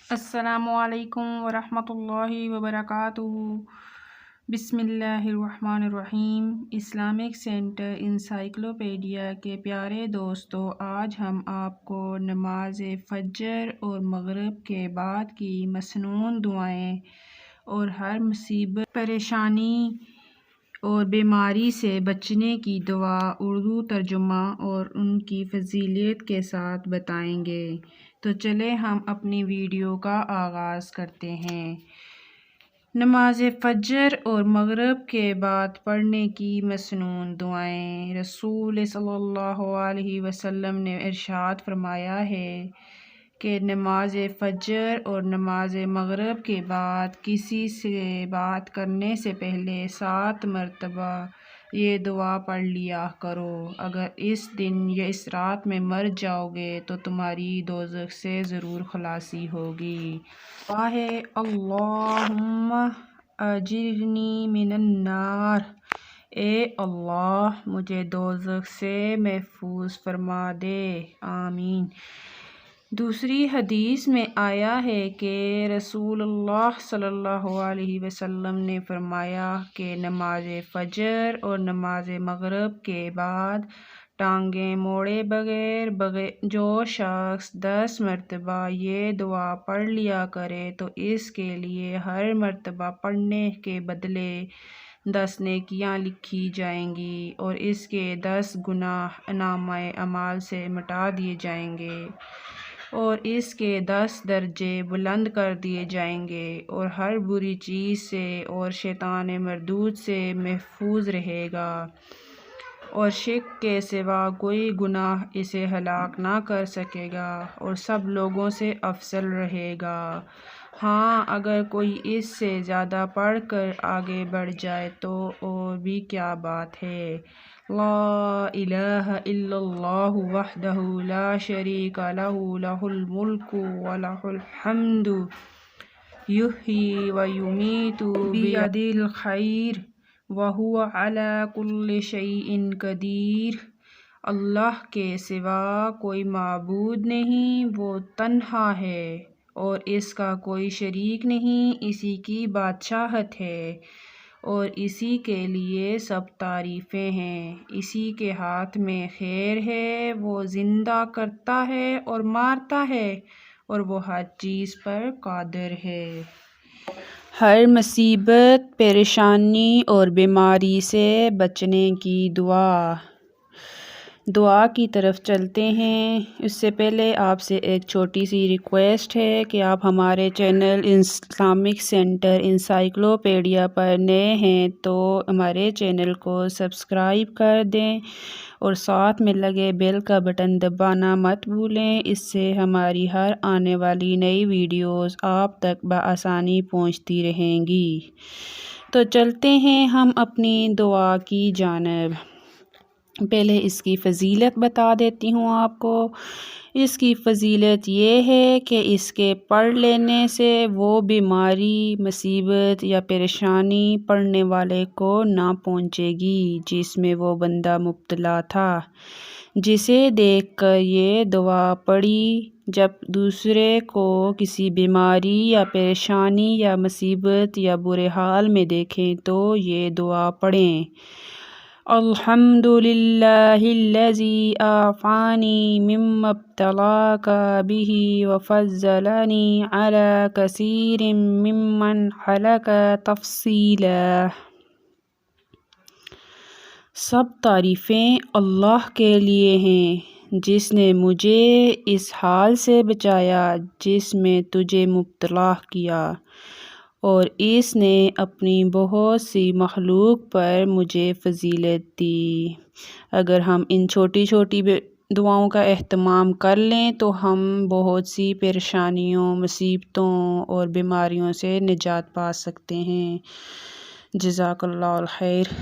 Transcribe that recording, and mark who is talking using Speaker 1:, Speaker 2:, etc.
Speaker 1: السلام علیکم ورحمۃ اللہ وبرکاتہ۔ بسم اللہ الرحمن الرحیم۔ اسلامک سینٹر انسائکلوپیڈیا کے پیارے دوستو، آج ہم آپ کو نماز فجر اور مغرب کے بعد کی مسنون دعائیں اور ہر مصیبت، پریشانی اور بیماری سے بچنے کی دعا اردو ترجمہ اور ان کی فضیلت کے ساتھ بتائیں گے۔ تو چلیں ہم اپنی ویڈیو کا آغاز کرتے ہیں۔ نماز فجر اور مغرب کے بعد پڑھنے کی مسنون دعائیں۔ رسول صلی اللہ علیہ وسلم نے ارشاد فرمایا ہے کہ نماز فجر اور نماز مغرب کے بعد کسی سے بات کرنے سے پہلے 7 مرتبہ یہ دعا پڑھ لیا کرو۔ اگر اس دن یا اس رات میں مر جاؤ گے تو تمہاری دوزخ سے ضرور خلاصی ہوگی۔ دعا ہے: اللہم اجرنی من النار، اے اللہ مجھے دوزخ سے محفوظ فرما دے، آمین۔ دوسری حدیث میں آیا ہے کہ رسول اللہ صلی اللہ علیہ وسلم نے فرمایا کہ نماز فجر اور نماز مغرب کے بعد ٹانگیں موڑے بغیر جو شخص 10 مرتبہ یہ دعا پڑھ لیا کرے تو اس کے لیے ہر مرتبہ پڑھنے کے بدلے 10 نیکیاں لکھی جائیں گی اور اس کے 10 گناہ نامہ اعمال سے مٹا دیے جائیں گے اور اس کے 10 درجے بلند کر دیے جائیں گے اور ہر بری چیز سے اور شیطان مردود سے محفوظ رہے گا اور شرک کے سوا کوئی گناہ اسے ہلاک نہ کر سکے گا اور سب لوگوں سے افضل رہے گا۔ ہاں، اگر کوئی اس سے زیادہ پڑھ کر آگے بڑھ جائے تو اور بھی کیا بات ہے۔ لا الہ الا اللہ وحدہ لا شریک لہ لہ الملک ولہ الحمد یحیی ویمیت بیدہ الخیر وہو علی کل شیء قدیر۔ اللہ کے سوا کوئی معبود نہیں، وہ تنہا ہے اور اس کا کوئی شریک نہیں، اسی کی بادشاہت ہے اور اسی کے لیے سب تعریفیں ہیں۔ اسی کے ہاتھ میں خیر ہے، وہ زندہ کرتا ہے اور مارتا ہے اور وہ ہر چیز پر قادر ہے۔ ہر مصیبت، پریشانی اور بیماری سے بچنے کی دعا کی طرف چلتے ہیں۔ اس سے پہلے آپ سے ایک چھوٹی سی ریکویسٹ ہے کہ آپ ہمارے چینل اسلامک سینٹر انسائکلوپیڈیا پر نئے ہیں تو ہمارے چینل کو سبسکرائب کر دیں اور ساتھ میں لگے بیل کا بٹن دبانا مت بھولیں، اس سے ہماری ہر آنے والی نئی ویڈیوز آپ تک بآسانی پہنچتی رہیں گی۔ تو چلتے ہیں ہم اپنی دعا کی جانب۔ پہلے اس کی فضیلت بتا دیتی ہوں آپ کو۔ اس کی فضیلت یہ ہے کہ اس کے پڑھ لینے سے وہ بیماری، مصیبت یا پریشانی پڑھنے والے کو نہ پہنچے گی جس میں وہ بندہ مبتلا تھا۔ جسے دیکھ کر یہ دعا پڑھی، جب دوسرے کو کسی بیماری یا پریشانی یا مصیبت یا برے حال میں دیکھیں تو یہ دعا پڑھیں: الحمد للہ الذی اعفانی مما ابتلاک بہ وفضلنی علی کثیر ممن خلق تفضیلا۔ سب تعریفیں اللہ کے لیے ہیں جس نے مجھے اس حال سے بچایا جس میں تجھے مبتلا کیا اور اس نے اپنی بہت سی مخلوق پر مجھے فضیلت دی۔ اگر ہم ان چھوٹی چھوٹی دعاؤں کا اہتمام کر لیں تو ہم بہت سی پریشانیوں، مصیبتوں اور بیماریوں سے نجات پا سکتے ہیں۔ جزاک اللہ الخیر۔